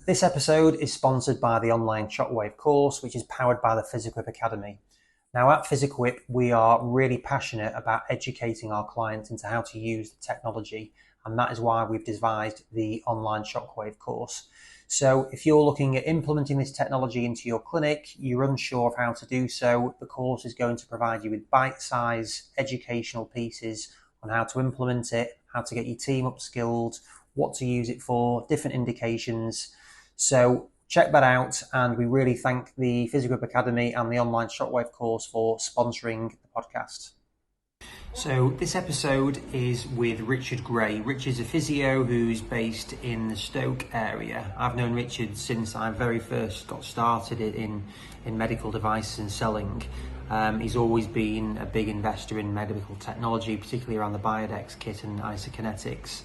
This episode is sponsored by the online Shockwave course, which is powered by the PhysioQuip Academy. Now, at PhysioQuip, we are really passionate about educating our clients into how to use the technology, and that is why we've devised the online Shockwave course. So if you're looking at implementing this technology into your clinic, you're unsure of how to do so, the course is going to provide you with bite-sized educational pieces on how to implement it, how to get your team upskilled, what to use it for, different indications. So check that out, and we really thank the PhysioQuip Academy and the online Shockwave course for sponsoring the podcast. So this episode is with Richard Gray. Richard's a physio who's based in the Stoke area. I've known Richard since I very first got started in medical devices and selling. He's always been a big investor in medical technology, particularly around the Biodex kit and isokinetics.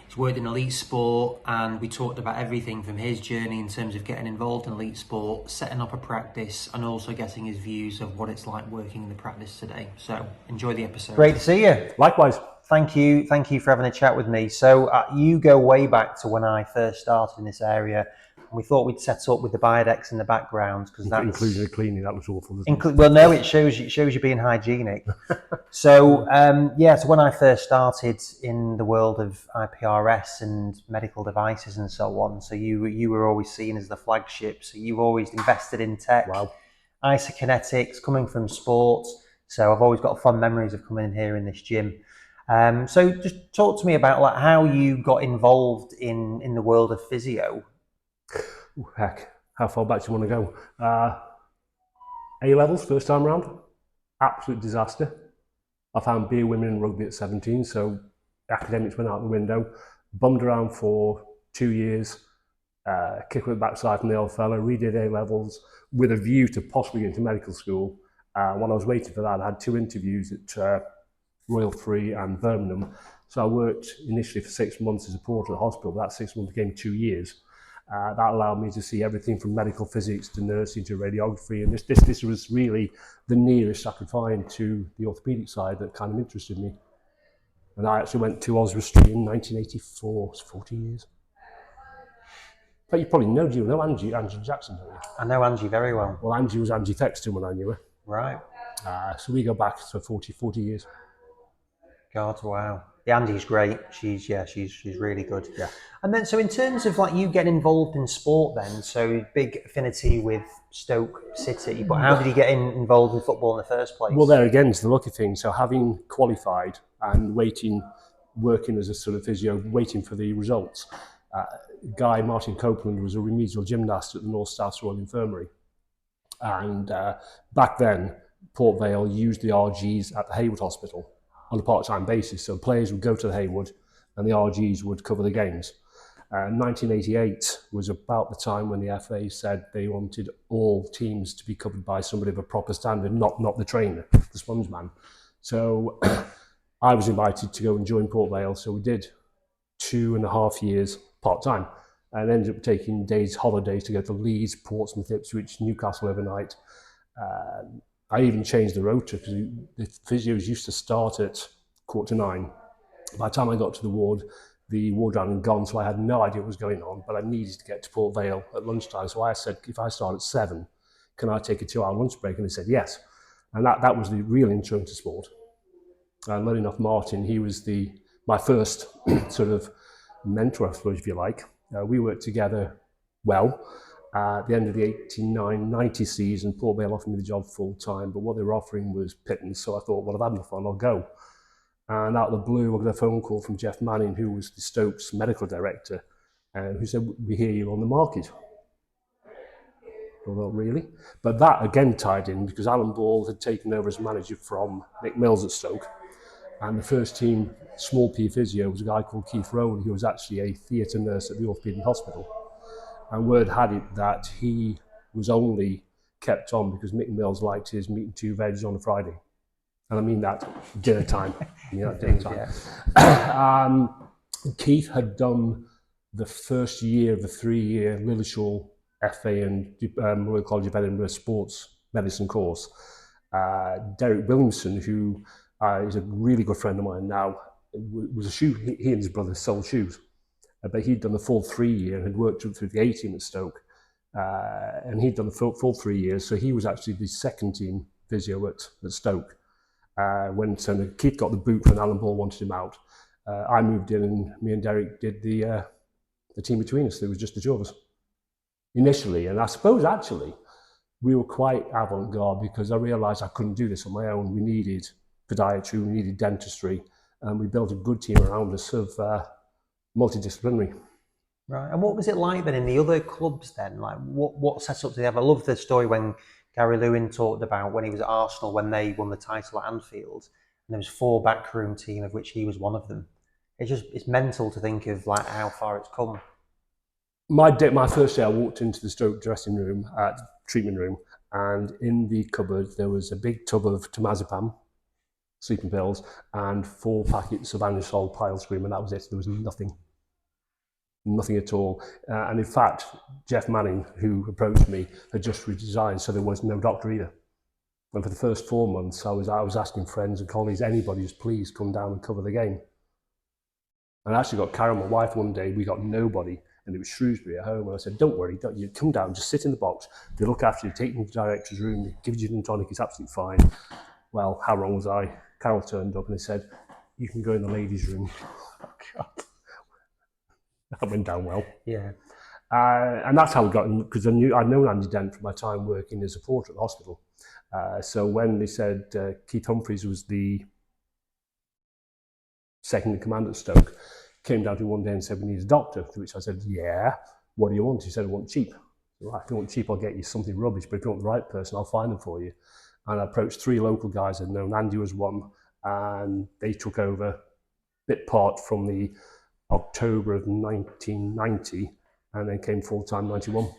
He's worked in elite sport, and we talked about everything from his journey in terms of getting involved in elite sport, setting up a practice, and also getting his views of what it's like working in the practice today. So enjoy the episode. Great to see you. Likewise. Thank you for having a chat with me. So you go way back to when I first started in this area. We thought we'd set up with the Biodex in the background because that's including the cleaning. That was awful. It? Well, no, it shows you being hygienic. So so when I first started in the world of IPRS and medical devices and so on, so you were always seen as the flagship. So you've always invested in tech. Wow. Isokinetics, coming from sport. So I've always got fond memories of coming in here in this gym. So just talk to me about like how you got involved in the world of physio. Ooh, heck, how far back do you want to go? A-levels, first time round, absolute disaster. I found beer, women and rugby at 17, so academics went out the window. Bummed around for 2 years, kick with the backside from the old fellow, redid A-levels with a view to possibly get into medical school. While I was waiting for that, I had 2 interviews at Royal Free and Birmingham. So I worked initially for 6 months as a porter at the hospital, but that 6 months became 2 years. That allowed me to see everything from medical physics to nursing to radiography, and this was really the nearest I could find to the orthopaedic side that kind of interested me. And I actually went to Oswestry in 1984, it's 40 years. But you probably know, do you know Angie Jackson, don't you? I know Angie very well. Well, Angie was Angie Thexton when I knew her. Right. So we go back to 40 years. God, wow. Yeah, Andy's great. She's really good. Yeah. And then, so in terms of like you getting involved in sport then, so big affinity with Stoke City, but how did you get involved in football in the first place? Well, there again is the lucky thing. So having qualified and working as a sort of physio, waiting for the results, Guy Martin Copeland was a remedial gymnast at the North South Royal Infirmary. And back then, Port Vale used the RGs at the Haywood Hospital on a part-time basis. So players would go to the Haywood and the RGs would cover the games. 1988 was about the time when the FA said they wanted all teams to be covered by somebody of a proper standard, not the trainer, the sponge man. So I was invited to go and join Port Vale. So we did 2.5 years part-time and ended up taking holidays to go to Leeds, Portsmouth, Ipswich, Newcastle overnight. I even changed the rota because the physios used to start at 9:15. By the time I got to the ward hadn't gone, so I had no idea what was going on, but I needed to get to Port Vale at lunchtime. So I said, if I start at 7, can I take a 2-hour lunch break? And they said, yes. And that was the real intro into sport. And luckily enough, Martin, he was my first sort of mentor, I suppose, if you like. We worked together well. At the end of the 89-90 season, Port Vale offered me the job full time, but what they were offering was pittance. So I thought, well, I've had enough fun, I'll go. And out of the blue, I got a phone call from Jeff Manning, who was the Stokes medical director, who said, we hear you're on the market. Well, not really. But that again tied in because Alan Ball had taken over as manager from Mick Mills at Stoke. And the first team, small P physio, was a guy called Keith Rowley, who was actually a theatre nurse at the Orthopaedic Hospital. And word had it that he was only kept on because Mick Mills liked his meat and 2 veg on a Friday. And I mean that dinner time. Keith had done the first year of the 3-year Lilleshall FA and Royal College of Edinburgh sports medicine course. Derek Williamson, who is a really good friend of mine now, was a shoe. He and his brother sold shoes. but he'd done the full 3 year and had worked up through the 18 at Stoke. And he'd done the full 3 years, so he was actually the second team physio at Stoke. When Keith got the boot when Alan Ball wanted him out, I moved in and me and Derek did the team between us. There was just the two of us initially, and I suppose actually we were quite avant-garde because I realised I couldn't do this on my own. We needed podiatry, we needed dentistry, and we built a good team around us of multidisciplinary. Right. And what was it like then in the other clubs then? Like what setups did they have? I love the story when Gary Lewin talked about when he was at Arsenal, when they won the title at Anfield, and there was 4 backroom team of which he was one of them. It's mental to think of like how far it's come. My first day I walked into the Stoke dressing room, treatment room, and in the cupboard there was a big tub of temazepam, sleeping pills, and 4 packets of anisole Piles cream, and that was it. There was nothing at all. And in fact, Jeff Manning, who approached me, had just resigned, so there was no doctor either. And for the first 4 months, I was asking friends and colleagues, anybody just please come down and cover the game. And I actually got Carol, my wife, one day, we got nobody, and it was Shrewsbury at home, and I said, don't worry, you come down, just sit in the box, they look after you, take you into the director's room, they give you gin and tonic, it's absolutely fine. Well, how wrong was I? Carol turned up and they said, you can go in the ladies' room. Oh, God. That went down well. Yeah. And that's how we got in, because I'd known Andy Dent from my time working as a porter at the hospital. So when they said Keith Humphreys was the second in command at Stoke, came down to me one day and said, we need a doctor, to which I said, yeah, what do you want? He said, I want cheap. Right, if you want cheap, I'll get you something rubbish, but if you want the right person, I'll find them for you. And I approached 3 local guys I'd known. Andy was one, and they took over bit part from the October of 1990, and then came full-time 91.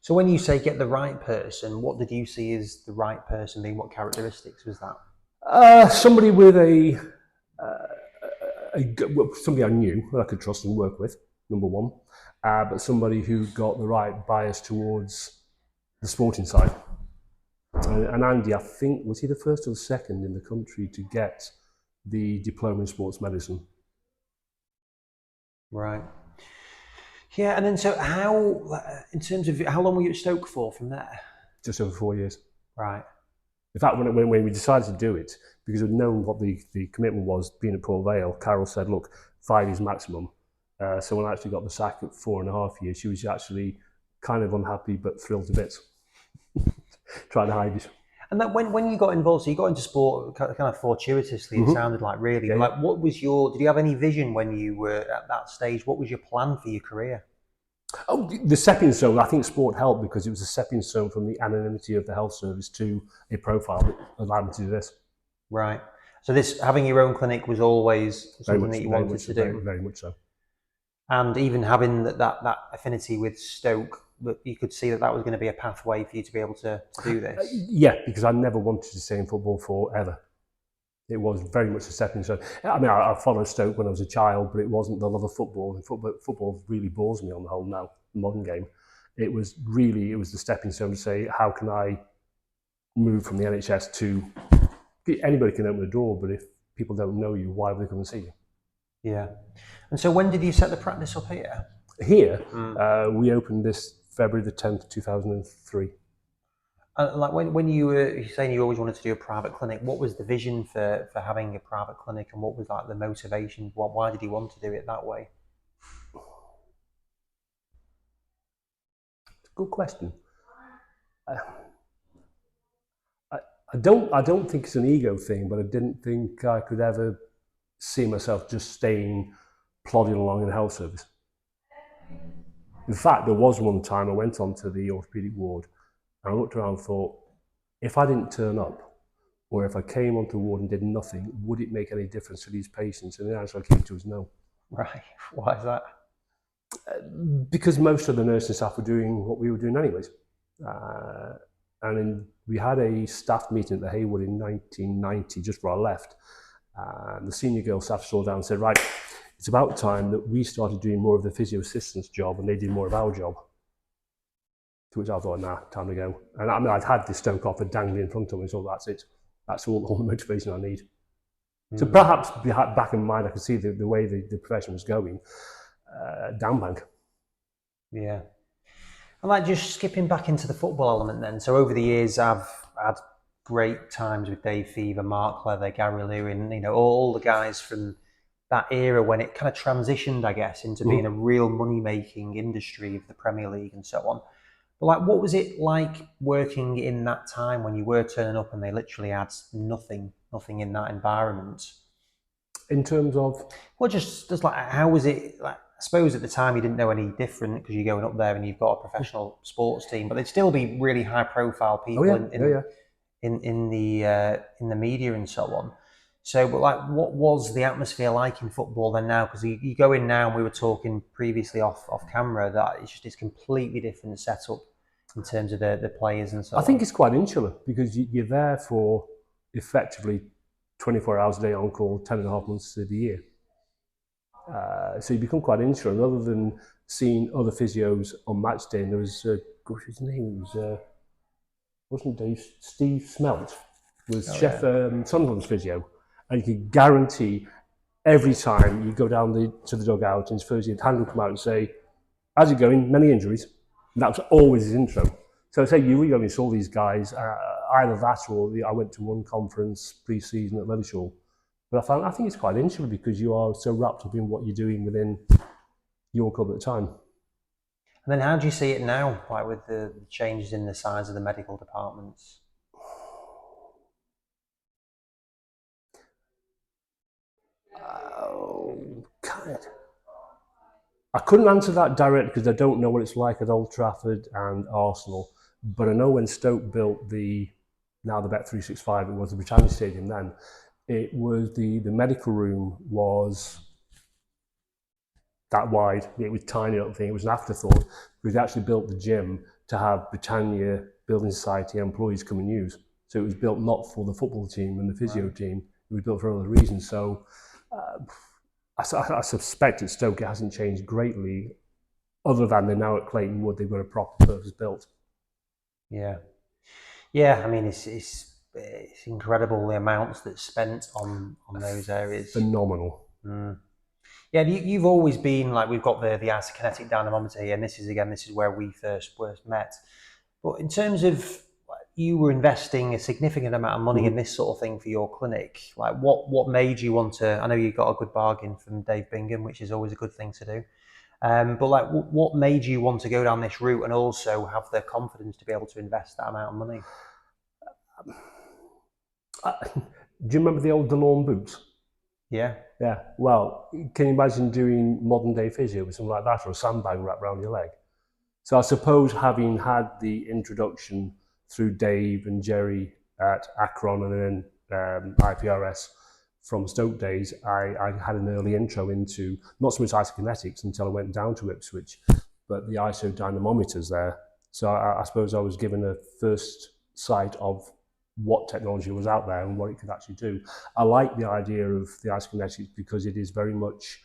So when you say get the right person, what did you see as the right person being? What characteristics was that? Somebody with somebody I knew that I could trust and work with, number one, but somebody who got the right bias towards the sporting side. And Andy, I think, was he the first or the second in the country to get the diploma in sports medicine? Right. Yeah, and then so how, in terms of how long were you at Stoke for from there? Just over 4 years. Right. In fact, when we decided to do it, because we'd known what the commitment was being at Port Vale, Carol said, look, 5 years maximum. So when I actually got the sack at 4.5 years, she was actually kind of unhappy but thrilled to bits. Trying to hide it. And that when you got involved, so you got into sport kind of fortuitously, it sounded like, really. Yeah. Like, what was did you have any vision when you were at that stage? What was your plan for your career? Oh, the stepping stone, I think sport helped because it was a stepping stone from the anonymity of the health service to a profile that allowed me to do this. Right. So this, having your own clinic was always something that you wanted to do? Very much so. And even having that affinity with Stoke, you could see that was going to be a pathway for you to be able to do this? Yeah, because I never wanted to stay in football forever. It was very much a stepping stone. I mean, I followed Stoke when I was a child, but it wasn't the love of football. And football really bores me on the whole now, the modern game. It was the stepping stone to say, how can I move from the NHS to... Anybody can open the door, but if people don't know you, why would they come and see you? Yeah. And so when did you set the practice up here? Here, we opened this February the 10th, 2003. Like when you were saying you always wanted to do a private clinic, what was the vision for having a private clinic, and what was like the motivation? Why did you want to do it that way? Good question. I don't think it's an ego thing, but I didn't think I could ever see myself just staying plodding along in the health service. In fact, there was one time I went onto the orthopaedic ward and I looked around and thought, if I didn't turn up, or if I came onto the ward and did nothing, would it make any difference to these patients? And the answer I came to was no. Right. Why is that? Because most of the nursing staff were doing what we were doing anyways. We had a staff meeting at the Haywood in 1990, just before I left. The senior girl staff saw down and said, right, it's about time that we started doing more of the physio assistant's job and they did more of our job. To which I thought, nah, time to go. And I mean, I'd had this Stoke offer dangling in front of me, so that's it. That's all the motivation I need. So perhaps back in mind, I could see the way the profession was going. down bank. Yeah. And like just skipping back into the football element then. So over the years, I've had great times with Dave Fever, Mark Leather, Gary Lewin, all the guys from that era when it kind of transitioned, I guess, into being a real money-making industry of the Premier League and so on. But like, what was it like working in that time when you were turning up and they literally had nothing in that environment? In terms of, Well, just like, how was it? Like, I suppose at the time you didn't know any different because you're going up there and you've got a professional sports team, but they'd still be really high-profile oh people yeah, yeah, yeah. in the media and so on. So, but like, what was the atmosphere like in football then now? Because you go in now, and we were talking previously off camera that it's completely different setup in terms of the players and so I think on. it's quite insular because you're there for effectively 24 hours a day on call, 10 and a half months of the year. So you become quite insular. And other than seeing other physios on match day, and there was, gosh, his name was, wasn't Dave, Steve Smelt, was Chef Sunderland's physio. And you could guarantee every time you go down to the dugout in his first year, the hand would come out and say, how's it going? Many injuries. And that was always his intro. So I say you really only saw these guys, either that or I went to one conference pre-season at Leathershall. But I think it's quite insular because you are so wrapped up in what you're doing within your club at the time. And then how do you see it now, like with the changes in the size of the medical departments? Oh, God. I couldn't answer that direct because I don't know what it's like at Old Trafford and Arsenal. But I know when Stoke built now the Bet365, it was the Britannia Stadium then, it was the medical room was that wide. It was tiny little thing. It was an afterthought. We actually built the gym to have Britannia Building Society employees come and use. So it was built not for the football team and the physio team. It was built for other reasons. So I suspect at Stoke it hasn't changed greatly, other than they're now at Clayton Wood. They've got a proper purpose built. Yeah. Yeah, I mean, it's incredible the amounts that's spent on those areas. Phenomenal. Yeah, you've always been like, we've got the isokinetic dynamometer here, and this is where we first met. But in terms of you were investing a significant amount of money in this sort of thing for your clinic, like what made you want to? I know you got a good bargain from Dave Bingham, which is always a good thing to do. But like, what made you want to go down this route and also have the confidence to be able to invest that amount of money? Do you remember the old DeLorme boots? Yeah. Yeah. Well, can you imagine doing modern day physio with something like that, or a sandbag wrapped around your leg? So I suppose having had the introduction through Dave and Jerry at Akron and then IPRS from Stoke days, I had an early intro into not so much isokinetics until I went down to Ipswich, but the ISO dynamometers there. So I suppose I was given a first sight of what technology was out there and what it could actually do. I like the idea of the isokinetics because it is very much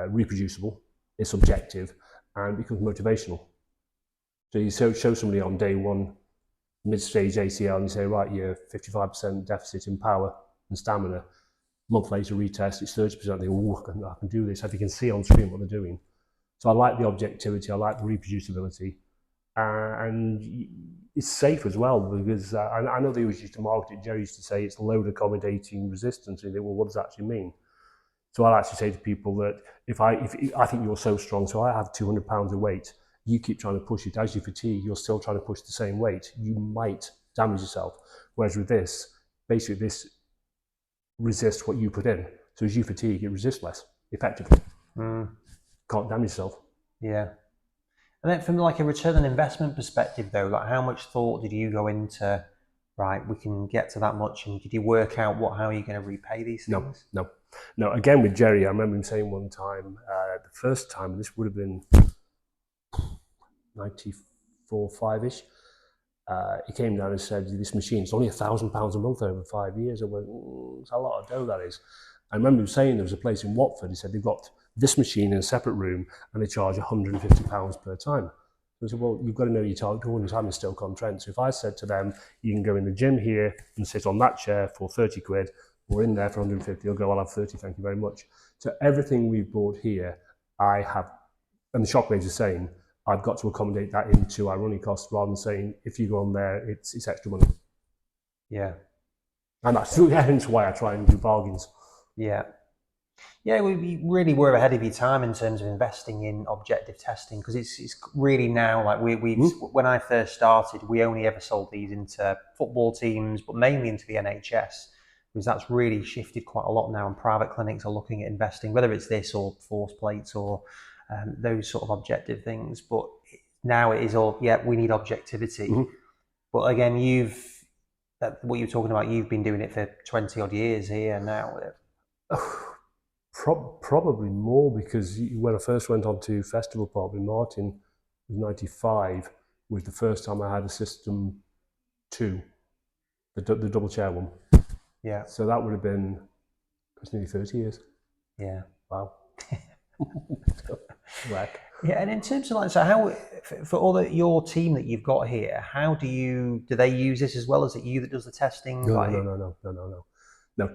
reproducible, it's objective, and becomes motivational. So you show somebody on day one, mid-stage ACL, and you say, right, you're 55% deficit in power and stamina. A month later, retest, it's 30%. They go, I can do this. If you can see on screen what they're doing. So I like the objectivity, I like the reproducibility, and it's safe as well because I know they always used to market it. Jerry used to say it's load accommodating resistance. And they think, well, what does that actually mean? So I'll actually say to people that if I think you're so strong, so I have 200 pounds of weight, you keep trying to push it. As you fatigue, you're still trying to push the same weight. You might damage yourself. Whereas with this, basically this resists what you put in. So as you fatigue, it resists less effectively. Can't damage yourself. Yeah. And then from like a return on investment perspective though, like how much thought did you go into, right, we can get to that much, and did you work out how are you going to repay these things? No. Again, with Jerry, I remember him saying one time, the first time, this would have been 94, 5-ish, he came down and said, this machine, it's only £1,000 a month over 5 years. I went, it's a lot of dough, that is. I remember him saying there was a place in Watford, he said, they've got this machine in a separate room and they charge £150 per time. So I said, well, you've got to know your target audience. I'm in Stoke-on-Trent. So if I said to them, you can go in the gym here and sit on that chair for 30 quid, or in there for 150, they'll go, I'll have 30, thank you very much. So everything we've bought here I have, and the shockwave's the same, I've got to accommodate that into our running costs rather than saying, if you go on there, it's extra money. Yeah. And that's hence why I try and do bargains. Yeah. Yeah, we really were ahead of your time in terms of investing in objective testing, because it's really now like we've when I first started, we only ever sold these into football teams, but mainly into the NHS, because that's really shifted quite a lot now, and private clinics are looking at investing, whether it's this or force plates or those sort of objective things. But now it is all, yeah, we need objectivity. But again, what you're talking about, you've been doing it for 20 odd years here now. Probably more, because when I first went on to Festival Park with Martin, was 95, was the first time I had a System 2, the double chair one. Yeah. So that would have been, it's nearly 30 years. Yeah. Wow. Whack. Yeah, and in terms of like, so how, for all your team that you've got here, how do they use this as well? Is it you that does the testing? No,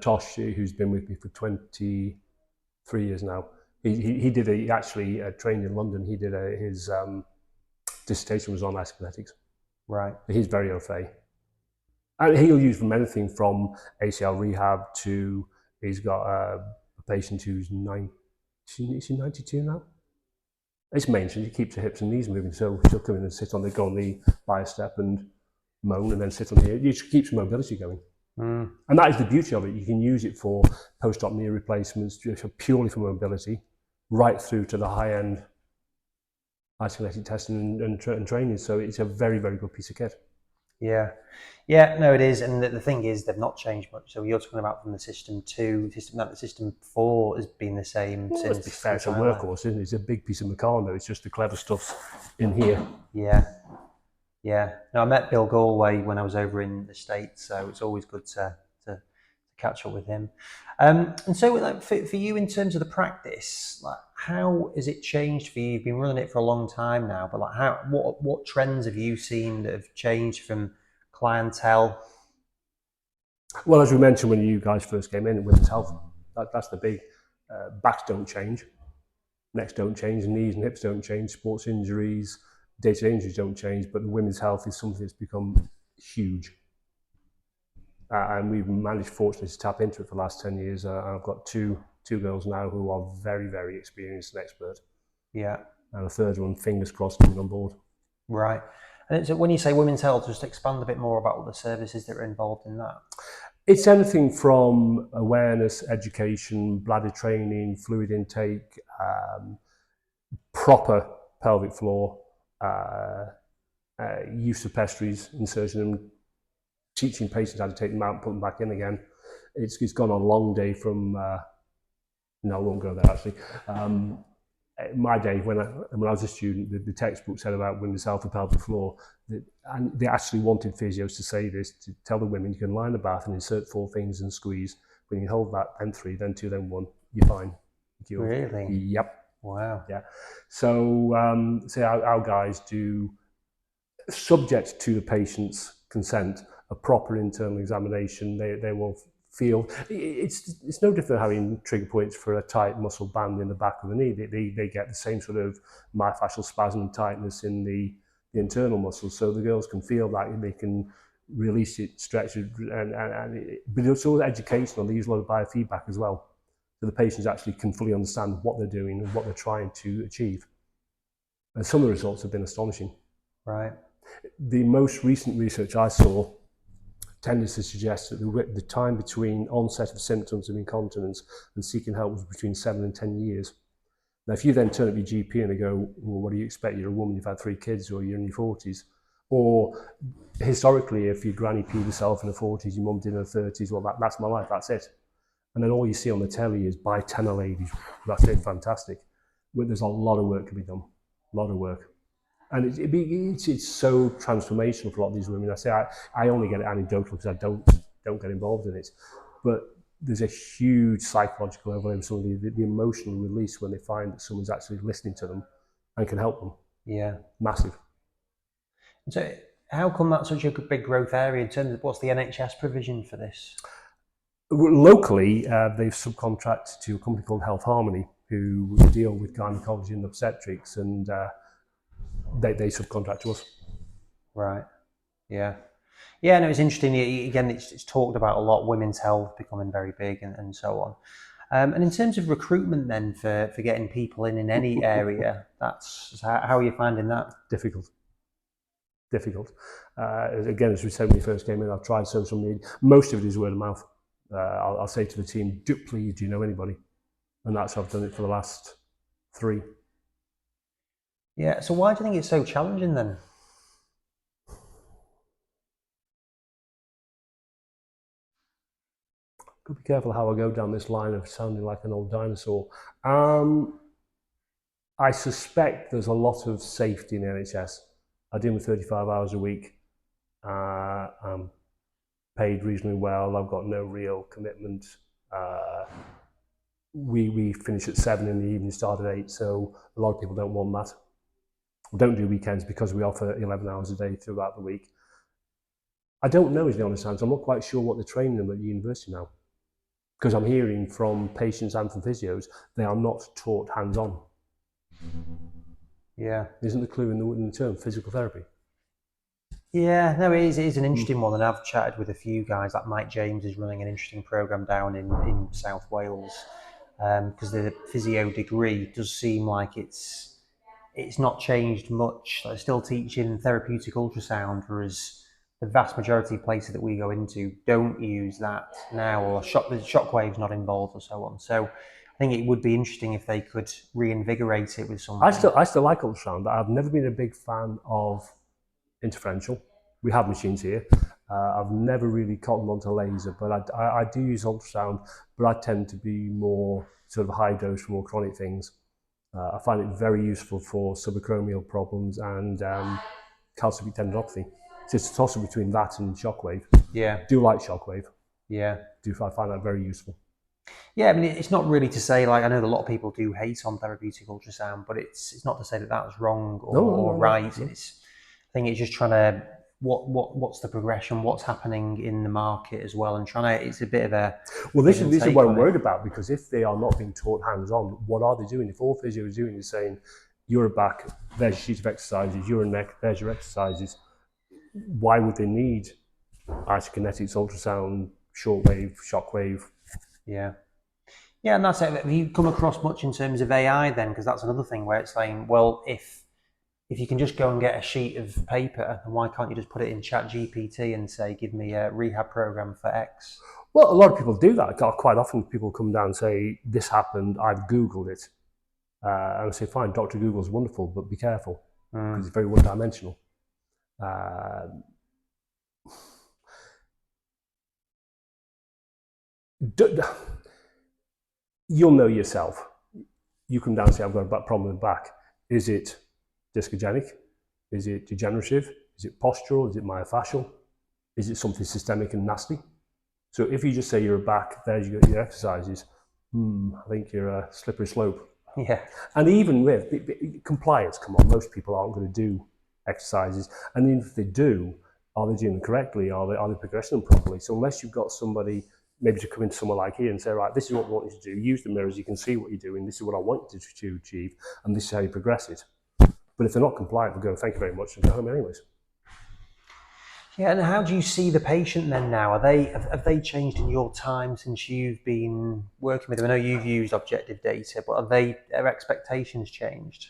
Tosh, who's been with me for 23 years now, he did actually trained in London. He did his dissertation was on isokinetics. Right. He's very au fait. And he'll use from anything from ACL rehab to, he's got a patient who's 92 now. It's maintenance. She keeps her hips and knees moving, so she'll come in and sit on the, go on the biostep and moan, and then sit on the, it just keeps mobility going. And that is the beauty of it. You can use it for post-op knee replacements, purely for mobility, right through to the high-end isokinetic testing and training. So it's a very, very good piece of kit. Yeah. Yeah, no, it is. And the thing is, they've not changed much. So you're talking about from the System 2, the System 4 has been the same since. Let's be fair, it's a workhorse, isn't it? It's a big piece of Meccano. It's just the clever stuff in here. Yeah. Yeah. No, I met Bill Galway when I was over in the States, so it's always good to catch up with him. And so, like, for you, in terms of the practice, like, how has it changed for you? You've been running it for a long time now, but like, what trends have you seen that have changed from clientele? Well, as we mentioned when you guys first came in, women's health, that's the big. Backs don't change, necks don't change, knees and hips don't change, sports injuries, day-to-day injuries don't change, but the women's health is something that's become huge. And we've managed, fortunately, to tap into it for the last 10 years. I've got two girls now who are very, very experienced and expert. Yeah. And a third one, fingers crossed, coming on board. Right. And so when you say women's health, just expand a bit more about what the services that are involved in that. It's anything from awareness, education, bladder training, fluid intake, proper pelvic floor, use of pessaries, insertion them, teaching patients how to take them out and put them back in again. It's gone on a long day from, no, I won't go there actually. My day, when I was a student, the textbook said about women's health and pelvic floor, and they actually wanted physios to say this, to tell the women you can lie in the bath and insert 4 things and squeeze. When you hold that, then 3, then 2, then 1, you're fine. Really? Yep. Wow. Yeah. So, our guys do, subject to the patient's consent, a proper internal examination. They will feel, it's no different having trigger points for a tight muscle band in the back of the knee. They get the same sort of myofascial spasm and tightness in the internal muscles, so the girls can feel that, they can release it, stretch it, but it's all educational. They use a lot of biofeedback as well, so the patients actually can fully understand what they're doing and what they're trying to achieve. And some of the results have been astonishing. Right. The most recent research I saw tended to suggest that the time between onset of symptoms of incontinence and seeking help was between 7 and 10 years. Now, if you then turn up your GP and they go, well, what do you expect? You're a woman, you've had 3 kids, or you're in your 40s. Or historically, if your granny peed herself in her 40s, your mum did in her 30s, well, that's my life, that's it. And then all you see on the telly is by 10 ladies, that's it, fantastic. But there's a lot of work to be done, a lot of work. And it's so transformational for a lot of these women. I say I only get it anecdotal because I don't get involved in it. But there's a huge psychological overlay of some of the emotional release when they find that someone's actually listening to them and can help them. Yeah. Massive. So how come that's such a big growth area in terms of what's the NHS provision for this? Locally, they've subcontracted to a company called Health Harmony, who deal with gynecology and obstetrics, and they subcontract to us. Right. Yeah. Yeah, no, it's interesting. Again, it's talked about a lot, women's health becoming very big and so on. And in terms of recruitment then for getting people in any area, that's how are you finding that? Difficult. Again, as we said when we first came in, I've tried social media. Most of it is word of mouth. I'll say to the team, please, do you know anybody? And that's how I've done it for the last 3. Yeah, so why do you think it's so challenging then? Got to be careful how I go down this line of sounding like an old dinosaur. I suspect there's a lot of safety in the NHS. I do 35 hours a week. I'm paid reasonably well. I've got no real commitment. We finish at 7 in the evening, start at 8, so a lot of people don't want that. We don't do weekends because we offer 11 hours a day throughout the week. I don't know is the honest answer. I'm not quite sure what they're training them at the university now, because I'm hearing from patients and from physios they are not taught hands-on. Yeah. Isn't the clue in the term physical therapy? Yeah, no, it is an interesting one, and I've chatted with a few guys. Like Mike James is running an interesting program down in South Wales, because the physio degree does seem like it's not changed much. They're still teaching therapeutic ultrasound, whereas the vast majority of places that we go into don't use that now, or the shockwave's not involved, or so on. So I think it would be interesting if they could reinvigorate it with something. I still like ultrasound. I've never been a big fan of interferential. We have machines here. I've never really cottoned onto laser, but I do use ultrasound, but I tend to be more sort of high dose for more chronic things. I find it very useful for subacromial problems and calcific tendinopathy. So it's a toss-up between that and shockwave. Yeah. Do like shockwave. Yeah. I find that very useful. Yeah, I mean, it's not really to say, like, I know a lot of people do hate on therapeutic ultrasound, but it's not to say that that's wrong or right. No. I think it's just trying to what's the progression, what's happening in the market as well, and trying to. It's a bit of a this is what I'm worried about, because if they are not being taught hands-on, what are they doing? If all physio is doing is saying, "You're a back, there's your sheet of exercises. You're a neck, there's your exercises." Why would they need isokinetics, ultrasound, shortwave, shockwave? Yeah. Yeah, and that's it. Have you come across much in terms of AI then? Because that's another thing where it's saying, well, if you can just go and get a sheet of paper, then why can't you just put it in Chat GPT and say, give me a rehab program for X? Well, a lot of people do that. Quite often people come down and say, this happened, I've Googled it. And I say, fine, Dr. Google's wonderful, but be careful, because it's very one-dimensional. You'll know yourself. You come down and say, I've got a problem with the back. Is it discogenic? Is it degenerative? Is it postural? Is it myofascial? Is it something systemic and nasty? So if you just say you're a back, there's your exercises, I think you're a slippery slope. Yeah. And even with compliance, come on, most people aren't going to do exercises. And even if they do, are they doing them correctly? Are they progressing them properly? So unless you've got somebody maybe to come into somewhere like here and say, right, this is what we want you to do. Use the mirrors, you can see what you're doing. This is what I want you to achieve, and this is how you progress it. But if they're not compliant, they'll go, thank you very much, and go home anyways. Yeah, and how do you see the patient then now? Have they changed in your time since you've been working with them? I know you've used objective data, but have their expectations changed?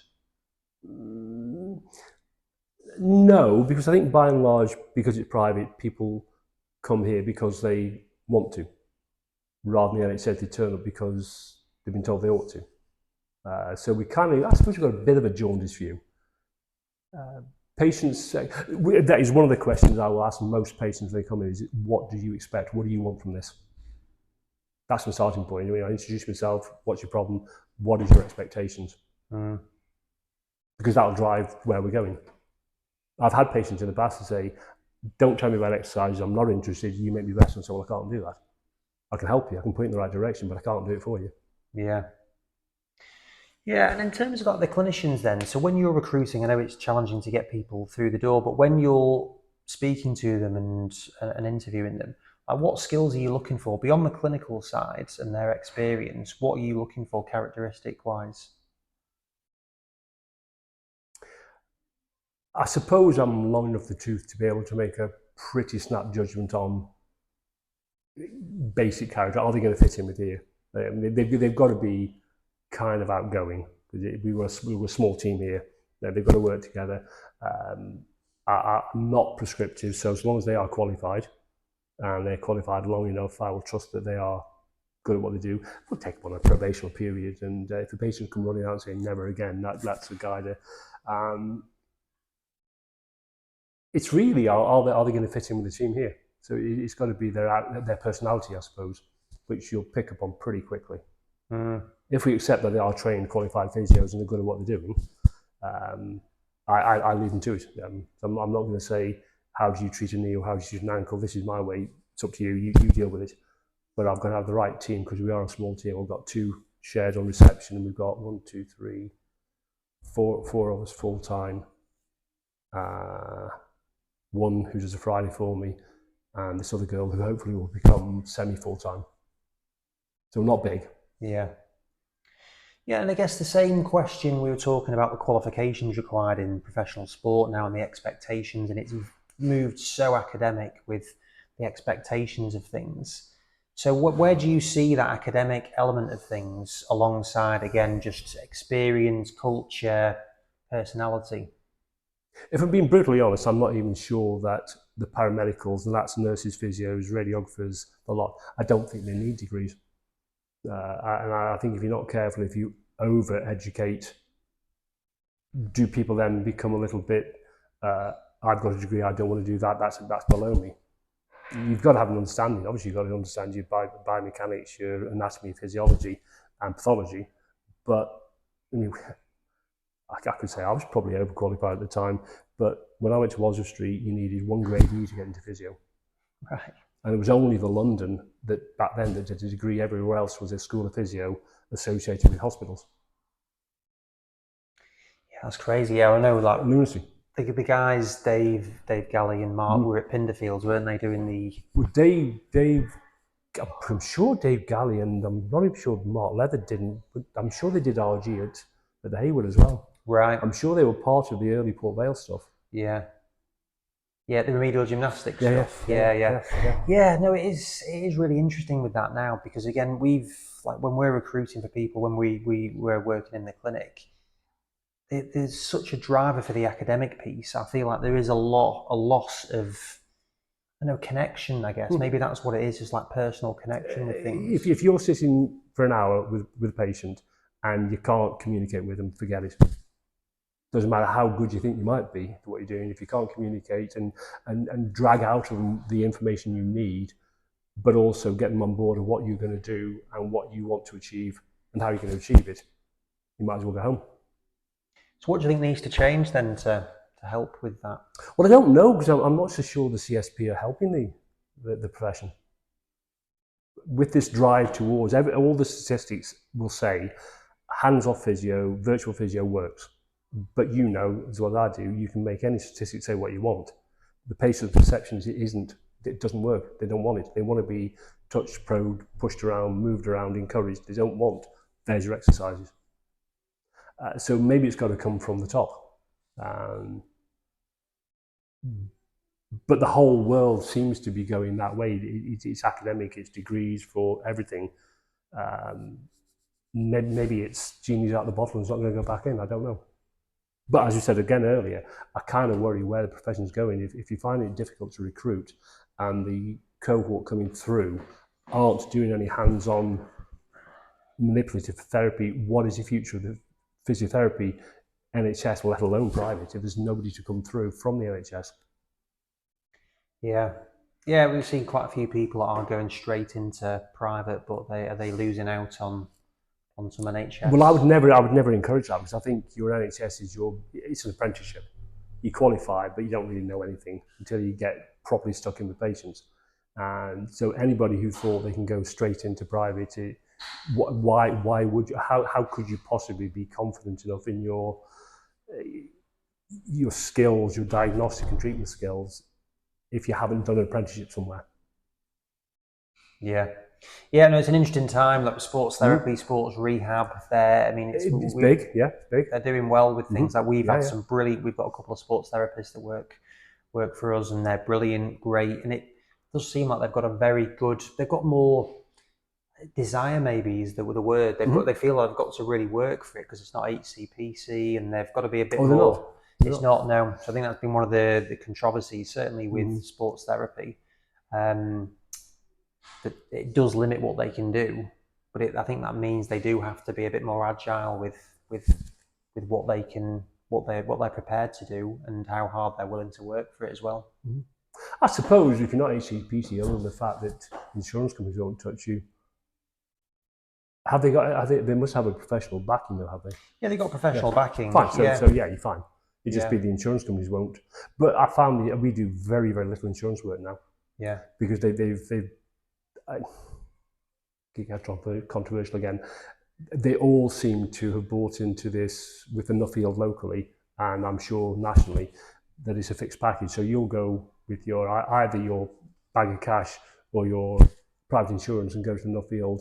No, because I think by and large, because it's private, people come here because they want to, rather than the NHS they turn up because they've been told they ought to. So we kind of, I suppose we've got a bit of a jaundiced view. Patients say, that is one of the questions I will ask most patients when they come in, is what do you expect? What do you want from this? That's my starting point. I introduce myself, what's your problem? What is your expectations? Because that'll drive where we're going. I've had patients in the past that say, don't tell me about exercises, I'm not interested, you make me better, and so I can't do that. I can help you, I can point you in the right direction, but I can't do it for you. Yeah. Yeah, and in terms of the clinicians then, so when you're recruiting, I know it's challenging to get people through the door, but when you're speaking to them and interviewing them, What skills are you looking for beyond the clinical sides and their experience? What are you looking for characteristic wise? I suppose I'm long enough the tooth to be able to make a pretty snap judgment on basic character. Are they going to fit in with here? They've got to be kind of outgoing. We were a small team here. They've got to work together. I'm not prescriptive, so as long as they are qualified and they're qualified long enough, I will trust that they are good at what they do. We'll take them on a probational period, and if the patient come running out and saying never again, that's a guide. It's really, are they going to fit in with the team here? So it's got to be their personality, I suppose, which you'll pick up on pretty quickly. If we accept that they are trained, qualified physios and they're good at what they're doing, I leave them to it. I'm not going to say, how do you treat a knee or how do you treat an ankle? This is my way. It's up to you. You deal with it. But I've got to have the right team because we are a small team. We've got 2 shared on reception, and we've got 1, 2, 3, 4 of us full time. 1 who does a Friday for me, and this other girl who hopefully will become semi-full time. So not big. Yeah. Yeah, and I guess the same question, we were talking about the qualifications required in professional sport now and the expectations, and it's moved so academic with the expectations of things. So where do you see that academic element of things alongside, again, just experience, culture, personality? If I'm being brutally honest, I'm not even sure that the paramedicals, and that's nurses, physios, radiographers, a lot, I don't think they need degrees. And I think if you're not careful, if you over-educate, do people then become a little bit, I've got a degree, I don't want to do that, that's below me. You've got to have an understanding. Obviously, you've got to understand your biomechanics, your anatomy, physiology, and pathology. But I mean, I could say I was probably overqualified at the time. But when I went to Oswald Street, you needed 1 grade E to get into physio. Right. And it was only the London that back then that did a degree. Everywhere else was a school of physio associated with hospitals. Yeah, that's crazy. Yeah, I know, like lunacy. The guys, Dave Galley and Mark were at Pinderfields, weren't they, doing the... Well, Dave, I'm sure Dave Galley, and I'm not even sure Mark Leather didn't, but I'm sure they did RG at the Hayward as well. Right. I'm sure they were part of the early Port Vale stuff. Yeah. Yeah, the remedial gymnastics Yeah, stuff. yeah. Yeah, no, it is really interesting with that now, because again, we've, like, when we're recruiting for people, when we were working in the clinic, there's such a driver for the academic piece. I feel like there is a loss of, I know, connection, I guess. Maybe that's what it is, just like personal connection with things. If you're sitting for an hour with a patient and you can't communicate with them, forget it. Doesn't matter how good you think you might be at what you're doing. If you can't communicate and drag out of them the information you need, but also get them on board of what you're going to do and what you want to achieve and how you're going to achieve it, you might as well go home. So what do you think needs to change then to help with that? Well, I don't know, because I'm not so sure the CSP are helping the profession. With this drive towards, all the statistics will say hands-off physio, virtual physio works. But you know, as well as I do, you can make any statistic say what you want. The patient's perception is it doesn't work. They don't want it. They want to be touched, probed, pushed around, moved around, encouraged. They don't want, there's your exercises. So maybe it's got to come from the top. But the whole world seems to be going that way. It's academic, it's degrees for everything. Maybe it's genie's out of the bottle and it's not going to go back in. I don't know. But as you said again earlier, I kind of worry where the profession's going. If you find it difficult to recruit and the cohort coming through aren't doing any hands-on manipulative therapy, what is the future of the physiotherapy, NHS, let alone private, if there's nobody to come through from the NHS? Yeah, we've seen quite a few people that are going straight into private, but are they losing out on some NHS? Well, I would never encourage that, because I think your NHS it's an apprenticeship. You qualify, but you don't really know anything until you get properly stuck in with patients. And so anybody who thought they can go straight into private, why would you? How could you possibly be confident enough in your skills, your diagnostic and treatment skills, if you haven't done an apprenticeship somewhere? Yeah. Yeah, no, it's an interesting time. Like sports therapy, sports rehab. There, I mean, It's big, yeah, it's big. they're doing well with things. Like we've Yeah, had yeah. some brilliant. We've got a couple of sports therapists that work for us, and they're brilliant, great. And it does seem like they've got a very good. They've got more desire. Maybe is the word. They feel like they've got to really work for it because it's not HCPC, and they've got to be a bit Oh, they're not. more. It's not, no. So I think that's been one of the controversies, certainly with sports therapy. That it does limit what they can do, but I think that means they do have to be a bit more agile with what they can, what they're prepared to do, and how hard they're willing to work for it as well. I suppose if you're not HCPC, other than the fact that insurance companies won't touch you, have they got? I think they must have a professional backing, though, have they? Yeah, they got professional backing. Fine. So yeah. so yeah, you're fine. It just be the insurance companies won't. But I found we do very, very little insurance work now. Yeah. Because they've controversial again. They all seem to have bought into this with the Nuffield locally, and I'm sure nationally, that it's a fixed package. So you'll go with your either your bag of cash or your private insurance and go to Nuffield.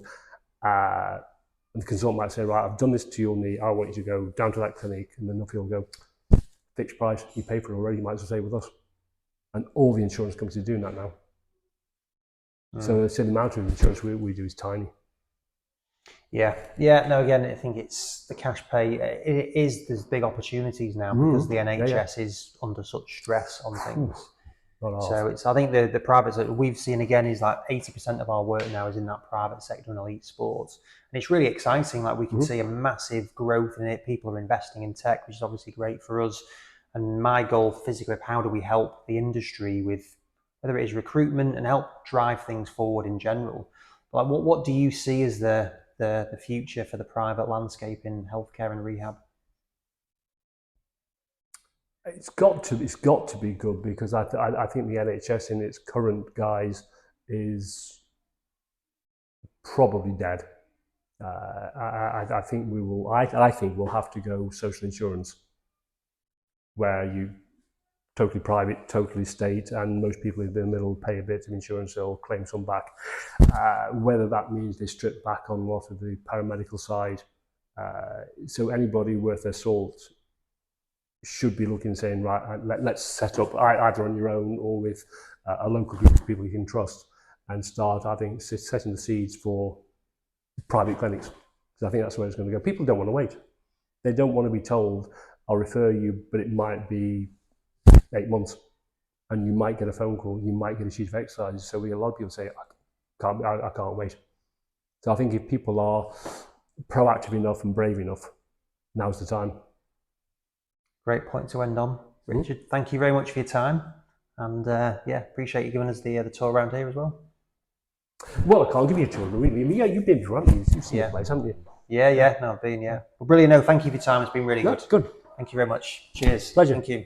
And the consultant might say, right, I've done this to your knee, I want you to go down to that clinic, and then Nuffield will go, fixed price, you pay for it already, you might as well stay with us. And all the insurance companies are doing that now. So the amount of insurance we do is tiny. Yeah. No, again, I think it's the cash pay. There's big opportunities now because the NHS is under such stress on things. So I think the private that we've seen again is like 80% of our work now is in that private sector and elite sports. And it's really exciting. Like we can see a massive growth in it. People are investing in tech, which is obviously great for us. And my goal physically, how do we help the industry with whether it is recruitment and help drive things forward in general. Like what do you see as the future for the private landscape in healthcare and rehab? It's got to be good because I think the NHS in its current guise is probably dead. I think we will. I think we'll have to go social insurance, where you totally private, totally state, and most people in the middle pay a bit of insurance or claim some back. Whether that means they strip back on a lot of the paramedical side, so anybody worth their salt should be looking and saying, right, let's set up either on your own or with a local group of people you can trust and start, I think, setting the seeds for private clinics. Because I think that's where it's going to go. People don't want to wait. They don't want to be told, I'll refer you, but it might be 8 months. And you might get a phone call, you might get a sheet of exercises. So a lot of people say, I can't wait. So I think if people are proactive enough and brave enough, now's the time. Great point to end on. Richard, thank you very much for your time. And appreciate you giving us the tour around here as well. Well, I can't give you a tour, really. Yeah, you've been before, haven't you? You've seen the place, haven't you? Yeah, no, I've been, yeah. Well, brilliant. No, thank you for your time. It's been really good. Good. Thank you very much. Cheers. Pleasure. Thank you.